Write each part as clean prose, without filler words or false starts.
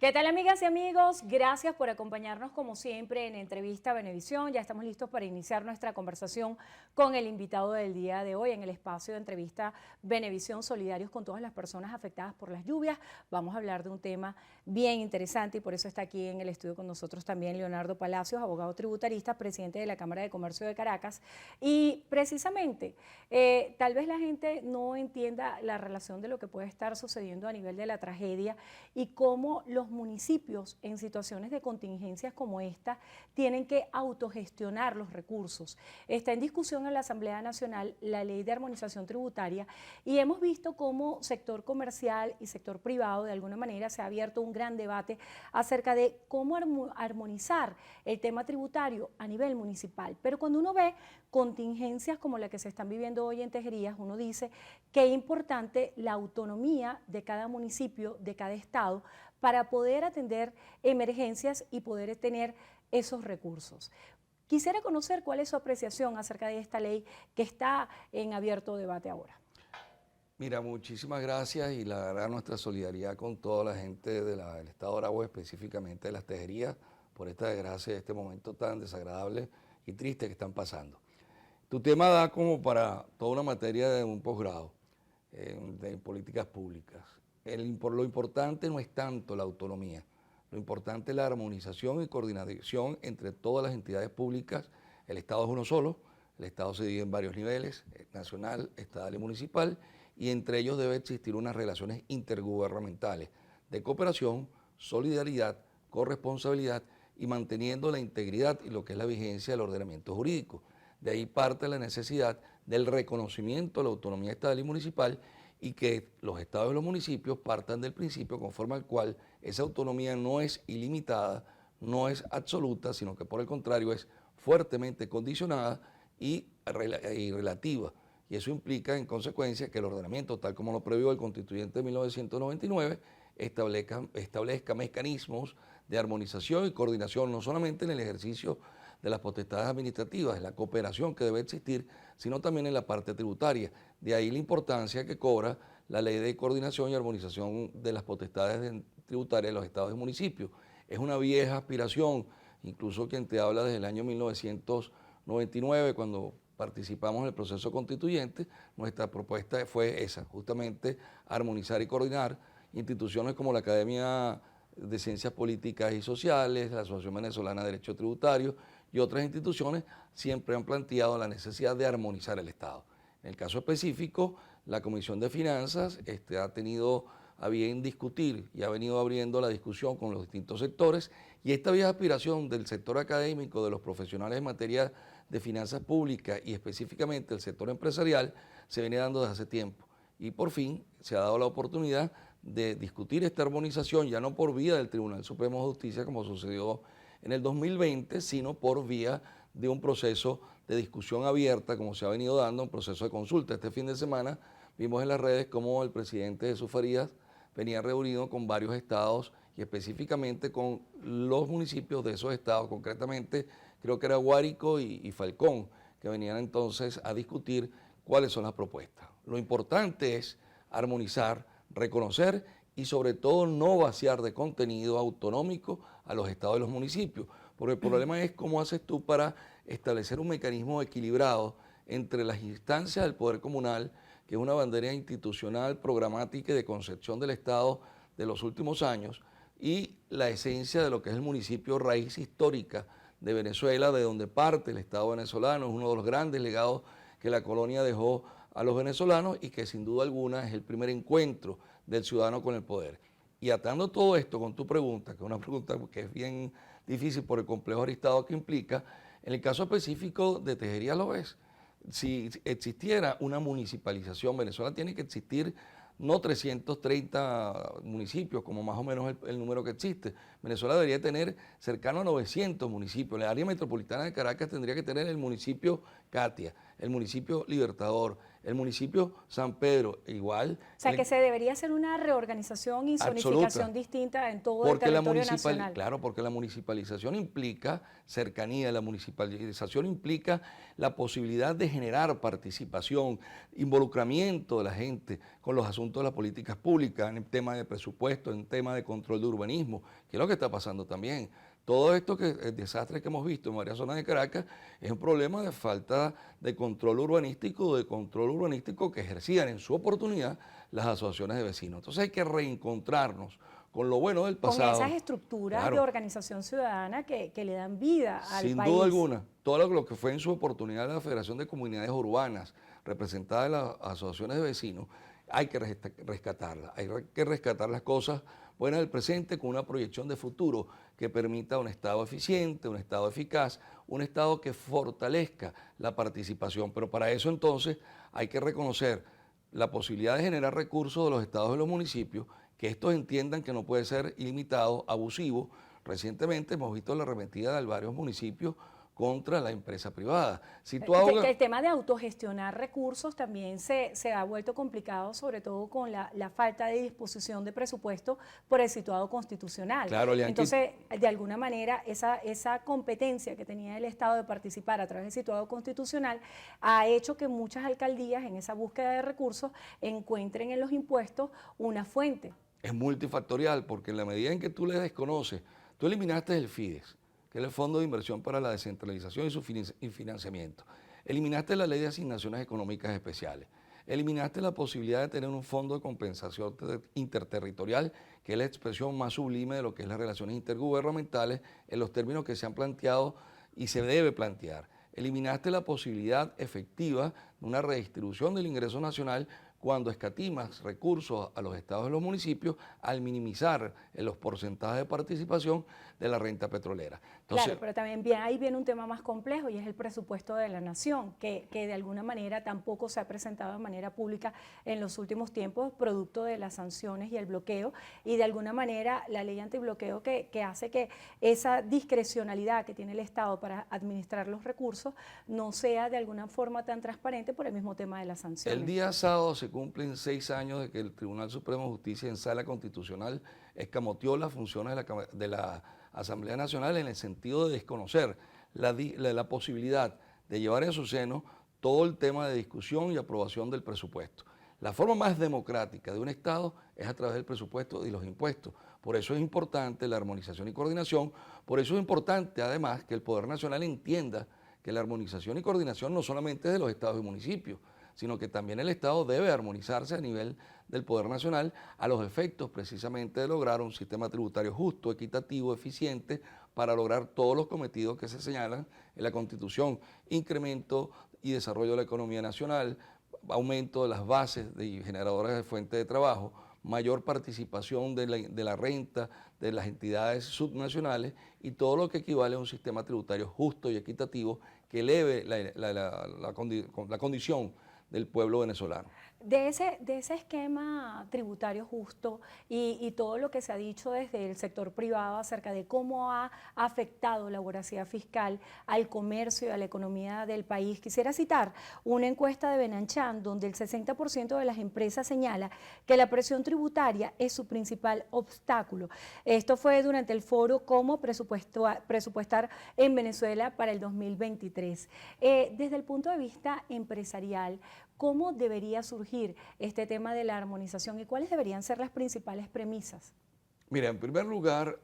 ¿Qué tal, amigas y amigos? Gracias por acompañarnos como siempre en Entrevista Venevisión. Ya estamos listos para iniciar nuestra conversación con el invitado del día de hoy en el espacio de Entrevista Venevisión, solidarios con todas las personas afectadas por las lluvias. Vamos a hablar de un tema bien interesante y por eso está aquí en el estudio con nosotros también Leonardo Palacios, abogado tributarista, presidente de la Cámara de Comercio de Caracas. Y precisamente, tal vez la gente no entienda la relación de lo que puede estar sucediendo a nivel de la tragedia y cómo los municipios en situaciones de contingencias como esta tienen que autogestionar los recursos. Está en discusión en la Asamblea Nacional la ley de armonización tributaria y hemos visto cómo sector comercial y sector privado de alguna manera se ha abierto un gran debate acerca de cómo armonizar el tema tributario a nivel municipal. Pero cuando uno ve contingencias como la que se están viviendo hoy en Tejerías, uno dice que es importante la autonomía de cada municipio, de cada estado, para poder atender emergencias y poder tener esos recursos. Quisiera conocer cuál es su apreciación acerca de esta ley que está en abierto debate ahora. Mira, muchísimas gracias y la verdad nuestra solidaridad con toda la gente del estado de Aragua, específicamente de las Tejerías, por esta desgracia, este momento tan desagradable y triste que están pasando. Tu tema da como para toda una materia de un posgrado de políticas públicas. Lo importante no es tanto la autonomía, lo importante es la armonización y coordinación entre todas las entidades públicas. El Estado es uno solo, el Estado se divide en varios niveles, nacional, estatal y municipal, y entre ellos debe existir unas relaciones intergubernamentales de cooperación, solidaridad, corresponsabilidad y manteniendo la integridad y lo que es la vigencia del ordenamiento jurídico. De ahí parte la necesidad del reconocimiento de la autonomía estatal y municipal y que los estados y los municipios partan del principio conforme al cual esa autonomía no es ilimitada, no es absoluta, sino que por el contrario es fuertemente condicionada y relativa. Y eso implica en consecuencia que el ordenamiento, tal como lo previó el Constituyente de 1999, establezca mecanismos de armonización y coordinación, no solamente en el ejercicio de las potestades administrativas, de la cooperación que debe existir, sino también en la parte tributaria. De ahí la importancia que cobra la ley de coordinación y armonización de las potestades tributarias de los estados y municipios. Es una vieja aspiración, incluso quien te habla desde el año 1999, cuando participamos en el proceso constituyente, nuestra propuesta fue esa, justamente armonizar y coordinar instituciones como la Academia de Ciencias Políticas y Sociales, la Asociación Venezolana de Derecho Tributario y otras instituciones siempre han planteado la necesidad de armonizar el Estado. En el caso específico, la Comisión de Finanzas ha tenido a bien discutir y ha venido abriendo la discusión con los distintos sectores y esta vieja aspiración del sector académico, de los profesionales en materia de finanzas públicas y específicamente el sector empresarial, se viene dando desde hace tiempo. Y por fin se ha dado la oportunidad de discutir esta armonización, ya no por vía del Tribunal Supremo de Justicia, como sucedió en el 2020, sino por vía de un proceso de discusión abierta, como se ha venido dando, un proceso de consulta. Este fin de semana vimos en las redes cómo el presidente Jesús Farías venía reunido con varios estados y específicamente con los municipios de esos estados, concretamente creo que era Guárico y Falcón, que venían entonces a discutir cuáles son las propuestas. Lo importante es armonizar, reconocer y sobre todo no vaciar de contenido autonómico a los estados y los municipios, porque el problema es cómo haces tú para establecer un mecanismo equilibrado entre las instancias del poder comunal, que es una bandera institucional, programática y de concepción del Estado de los últimos años, y la esencia de lo que es el municipio raíz histórica de Venezuela, de donde parte el Estado venezolano, es uno de los grandes legados que la colonia dejó a los venezolanos y que sin duda alguna es el primer encuentro del ciudadano con el poder. Y atando todo esto con tu pregunta, que es una pregunta que es bien difícil por el complejo aristado que implica, en el caso específico de Tejerías lo es. Si existiera una municipalización, Venezuela tiene que existir no 330 municipios, como más o menos el número que existe. Venezuela debería tener cercano a 900 municipios. La área metropolitana de Caracas tendría que tener el municipio Catia, el municipio Libertador, El municipio San Pedro, igual. O sea, que se debería hacer una reorganización y zonificación distinta en todo el territorio nacional. Claro, porque la municipalización implica cercanía, la municipalización implica la posibilidad de generar participación, involucramiento de la gente con los asuntos de las políticas públicas, en el tema de presupuesto, en tema de control de urbanismo, que es lo que está pasando también. Todo esto el desastre que hemos visto en varias zonas de Caracas es un problema de falta de control urbanístico que ejercían en su oportunidad las asociaciones de vecinos. Entonces hay que reencontrarnos con lo bueno del pasado. Con esas estructuras de organización ciudadana que le dan vida al país. Sin duda alguna, todo lo que fue en su oportunidad la Federación de Comunidades Urbanas, representada en las asociaciones de vecinos, hay que rescatarla, hay que rescatar las cosas buenas del presente con una proyección de futuro que permita un Estado eficiente, un Estado eficaz, un Estado que fortalezca la participación. Pero para eso entonces hay que reconocer la posibilidad de generar recursos de los estados y los municipios, que estos entiendan que no puede ser ilimitado, abusivo. Recientemente hemos visto la arremetida de varios municipios contra la empresa privada. Que el tema de autogestionar recursos también se ha vuelto complicado, sobre todo con la falta de disposición de presupuesto por el situado constitucional. Claro, entonces, de alguna manera, esa competencia que tenía el Estado de participar a través del situado constitucional ha hecho que muchas alcaldías en esa búsqueda de recursos encuentren en los impuestos una fuente. Es multifactorial, porque en la medida en que tú le desconoces, tú eliminaste el FIDES, que es el Fondo de Inversión para la Descentralización y su financiamiento. Eliminaste la Ley de Asignaciones Económicas Especiales. Eliminaste la posibilidad de tener un fondo de compensación interterritorial, que es la expresión más sublime de lo que es las relaciones intergubernamentales en los términos que se han planteado y se debe plantear. Eliminaste la posibilidad efectiva de una redistribución del ingreso nacional cuando escatimas recursos a los estados y los municipios al minimizar los porcentajes de participación de la renta petrolera. Entonces, claro, pero también ahí viene un tema más complejo y es el presupuesto de la nación, que de alguna manera tampoco se ha presentado de manera pública en los últimos tiempos, producto de las sanciones y el bloqueo, y de alguna manera la ley antibloqueo que hace que esa discrecionalidad que tiene el Estado para administrar los recursos no sea de alguna forma tan transparente por el mismo tema de las sanciones. El día sábado se cumplen 6 años de que el Tribunal Supremo de Justicia en sala constitucional escamoteó las funciones de la Asamblea Nacional en el sentido de desconocer la posibilidad de llevar en su seno todo el tema de discusión y aprobación del presupuesto. La forma más democrática de un Estado es a través del presupuesto y los impuestos. Por eso es importante la armonización y coordinación, por eso es importante además que el Poder Nacional entienda que la armonización y coordinación no solamente es de los estados y municipios, sino que también el Estado debe armonizarse a nivel del Poder Nacional a los efectos precisamente de lograr un sistema tributario justo, equitativo, eficiente, para lograr todos los cometidos que se señalan en la Constitución: incremento y desarrollo de la economía nacional, aumento de las bases generadoras de fuentes de trabajo, mayor participación de la renta de las entidades subnacionales y todo lo que equivale a un sistema tributario justo y equitativo que eleve la condición del pueblo venezolano. De ese esquema tributario justo y todo lo que se ha dicho desde el sector privado acerca de cómo ha afectado la voracidad fiscal al comercio y a la economía del país, quisiera citar una encuesta de Benanchan donde el 60% de las empresas señala que la presión tributaria es su principal obstáculo. Esto fue durante el foro Cómo presupuestar en Venezuela para el 2023. Desde el punto de vista empresarial, ¿cómo debería surgir este tema de la armonización y cuáles deberían ser las principales premisas? Mira, en primer lugar,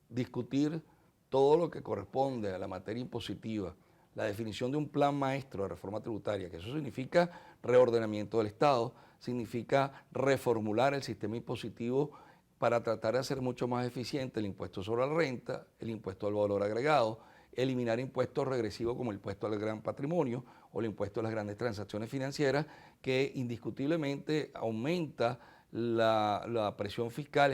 discutir todo lo que corresponde a la materia impositiva, la definición de un plan maestro de reforma tributaria, que eso significa reordenamiento del Estado, significa reformular el sistema impositivo para tratar de hacer mucho más eficiente el impuesto sobre la renta, el impuesto al valor agregado, eliminar impuestos regresivos como el impuesto al gran patrimonio o el impuesto a las grandes transacciones financieras, que indiscutiblemente aumenta la presión fiscal,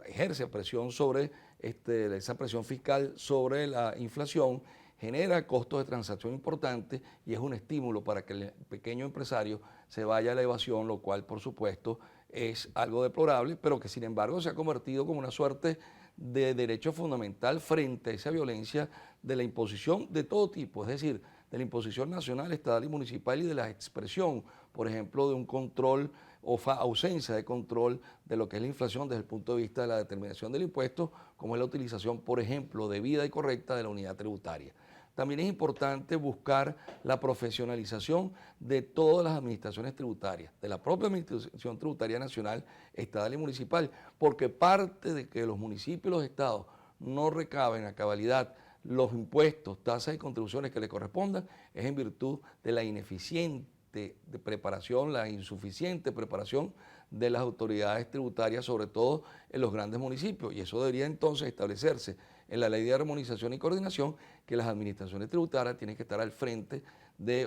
ejerce presión sobre esa presión fiscal sobre la inflación, genera costos de transacción importantes y es un estímulo para que el pequeño empresario se vaya a la evasión, lo cual por supuesto es algo deplorable, pero que sin embargo se ha convertido como una suerte de derecho fundamental frente a esa violencia de la imposición de todo tipo, es decir, de la imposición nacional, estatal y municipal y de la expresión por ejemplo, de un control o ausencia de control de lo que es la inflación desde el punto de vista de la determinación del impuesto, como es la utilización, por ejemplo, debida y correcta de la unidad tributaria. También es importante buscar la profesionalización de todas las administraciones tributarias, de la propia Administración Tributaria Nacional, estatal y municipal, porque parte de que los municipios y los estados no recaben a cabalidad los impuestos, tasas y contribuciones que le correspondan, es en virtud de la ineficiente de preparación, la insuficiente preparación de las autoridades tributarias, sobre todo en los grandes municipios. Y eso debería entonces establecerse en la Ley de Armonización y Coordinación, que las administraciones tributarias tienen que estar al frente de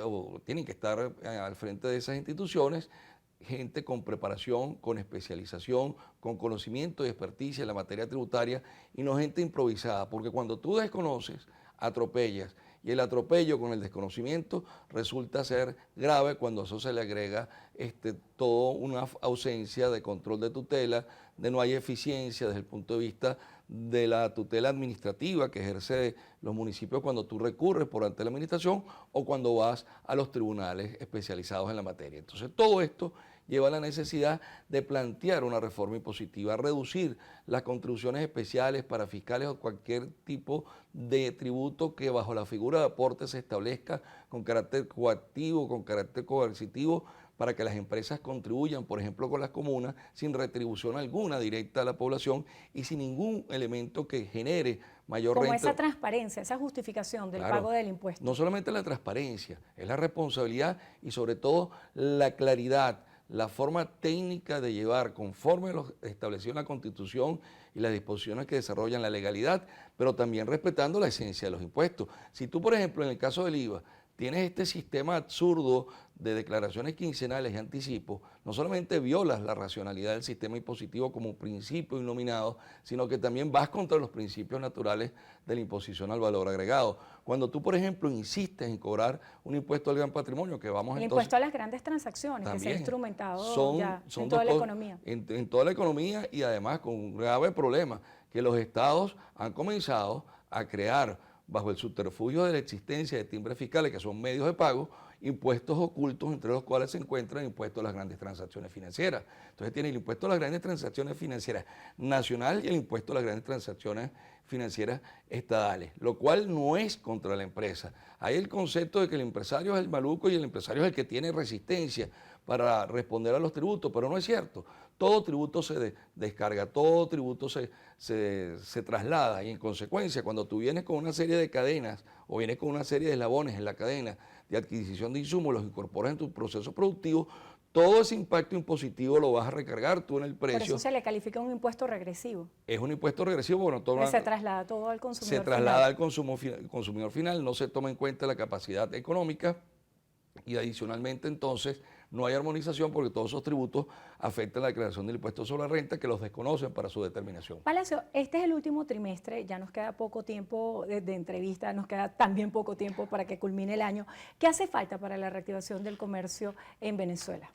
esas instituciones, gente con preparación, con especialización, con conocimiento y experticia en la materia tributaria, y no gente improvisada, porque cuando tú desconoces, atropellas, y el atropello con el desconocimiento resulta ser grave cuando a eso se le agrega toda una ausencia de control de tutela, de no hay eficiencia desde el punto de vista de la tutela administrativa que ejerce los municipios cuando tú recurres por ante la administración o cuando vas a los tribunales especializados en la materia. Entonces todo esto lleva a la necesidad de plantear una reforma impositiva, reducir las contribuciones especiales para fiscales o cualquier tipo de tributo que bajo la figura de aporte se establezca con carácter coactivo, con carácter coercitivo, para que las empresas contribuyan, por ejemplo, con las comunas, sin retribución alguna directa a la población y sin ningún elemento que genere mayor como renta. esa transparencia, esa justificación del Claro, pago del impuesto. No solamente la transparencia, es la responsabilidad y sobre todo la claridad, la forma técnica de llevar conforme lo establecido en la Constitución y las disposiciones que desarrollan la legalidad, pero también respetando la esencia de los impuestos. Si tú, por ejemplo, en el caso del IVA, tienes este sistema absurdo de declaraciones quincenales y anticipos, no solamente violas la racionalidad del sistema impositivo como principio innominado, sino que también vas contra los principios naturales de la imposición al valor agregado. Cuando tú, por ejemplo, insistes en cobrar un impuesto al gran patrimonio, que vamos el entonces... impuesto a las grandes transacciones, también, que se ha instrumentado son en toda la cosas, economía. En toda la economía y además con un grave problema, que los estados han comenzado a crear bajo el subterfugio de la existencia de timbres fiscales, que son medios de pago, impuestos ocultos, entre los cuales se encuentran el impuesto a las grandes transacciones financieras. Entonces tiene el impuesto a las grandes transacciones financieras nacional y el impuesto a las grandes transacciones financieras estadales, lo cual no es contra la empresa. Hay el concepto de que el empresario es el maluco y el empresario es el que tiene resistencia para responder a los tributos, pero no es cierto. Todo tributo se descarga, todo tributo se traslada y en consecuencia cuando tú vienes con una serie de cadenas o vienes con una serie de eslabones en la cadena de adquisición de insumos, los incorporas en tu proceso productivo, todo ese impacto impositivo lo vas a recargar tú en el precio. Por eso se le califica un impuesto regresivo. Es un impuesto regresivo, bueno, se traslada todo al consumidor final. Se traslada al consumidor final, no se toma en cuenta la capacidad económica y adicionalmente entonces no hay armonización porque todos esos tributos afectan la declaración del impuesto sobre la renta que los desconocen para su determinación. Palacio, este es el último trimestre, ya nos queda poco tiempo de entrevista, nos queda también poco tiempo para que culmine el año. ¿Qué hace falta para la reactivación del comercio en Venezuela?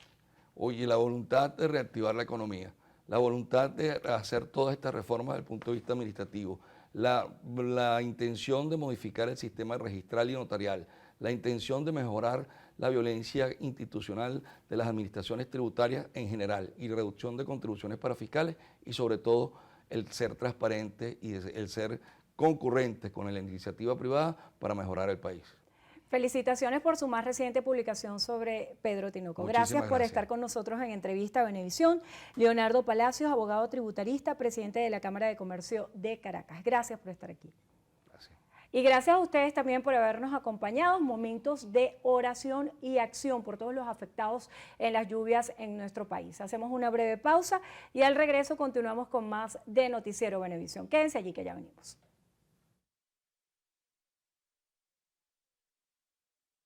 Oye, la voluntad de reactivar la economía, la voluntad de hacer todas estas reformas desde el punto de vista administrativo, la intención de modificar el sistema registral y notarial, la intención de mejorar la violencia institucional de las administraciones tributarias en general y reducción de contribuciones para fiscales y sobre todo el ser transparente y el ser concurrente con la iniciativa privada para mejorar el país. Felicitaciones por su más reciente publicación sobre Pedro Tinoco. Gracias por estar con nosotros en Entrevista a Venevisión. Leonardo Palacios, abogado tributarista, presidente de la Cámara de Comercio de Caracas. Gracias por estar aquí. Y gracias a ustedes también por habernos acompañado. Momentos de oración y acción por todos los afectados en las lluvias en nuestro país. Hacemos una breve pausa y al regreso continuamos con más de Noticiero Venevisión. Quédense allí que ya venimos.